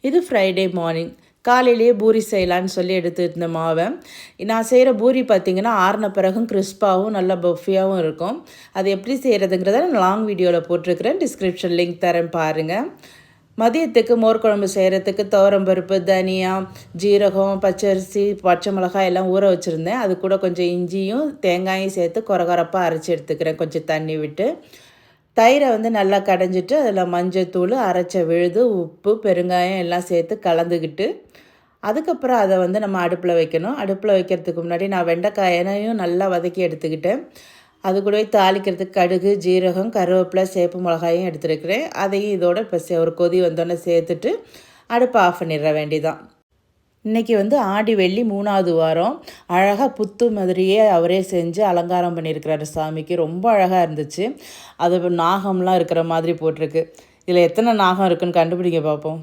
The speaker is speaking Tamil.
இது ஃப்ரைடே மார்னிங் காலையிலேயே பூரி செய்யலான்னு சொல்லி எடுத்துட்டு இருந்த மாவை நான் செய்கிற பூரி பார்த்திங்கன்னா ஆறின பிறகும் கிறிஸ்பாகவும் நல்லா பஃபியாகவும் இருக்கும். அது எப்படி செய்கிறதுங்கிறத நான் லாங் வீடியோவில் போட்டிருக்கிறேன், டிஸ்கிரிப்ஷன் லிங்க் தரேன் பாருங்கள். மதியத்துக்கு மோர் குழம்பு செய்கிறதுக்கு துவரம்பருப்பு, தனியா, ஜீரகம், பச்சரிசி, பச்சை மிளகாய் எல்லாம் ஊற வச்சுருந்தேன். அது கூட கொஞ்சம் இஞ்சியும் தேங்காயும் சேர்த்து கொரகொரப்பாக அரைச்சி எடுத்துக்கிறேன் கொஞ்சம் தண்ணி விட்டு. தயிரை நல்லா கடைஞ்சிட்டு அதில் மஞ்சத்தூள், அரைச்ச விழுது, உப்பு, பெருங்காயம் எல்லாம் சேர்த்து கலந்துக்கிட்டு அதுக்கப்புறம் அதை நம்ம அடுப்பில் வைக்கணும். அடுப்பில் வைக்கிறதுக்கு முன்னாடி நான் வெண்டைக்காயனையும் நல்லா வதக்கி எடுத்துக்கிட்டேன். அது கூடவே தாளிக்கிறதுக்கு கடுகு, ஜீரகம், கருவேப்பிலை, சேப்பு மிளகாயும் எடுத்துருக்கிறேன். அதையும் இதோட இப்போ ஒரு கொதி வந்தோடனே சேர்த்துட்டு அடுப்பை ஆஃப் பண்ணிட வேண்டிதான். இன்றைக்கி ஆடி வெள்ளி 3வது வாரம். அழகாக புத்து மாதிரியே அவரே செஞ்சு அலங்காரம் பண்ணியிருக்கிறாரு சாமிக்கு. ரொம்ப அழகாக இருந்துச்சு. அது நாகம்லாம் இருக்கிற மாதிரி போட்டிருக்கு. இதில் எத்தனை நாகம் இருக்குதுன்னு கண்டுபிடிக்க பார்ப்போம்.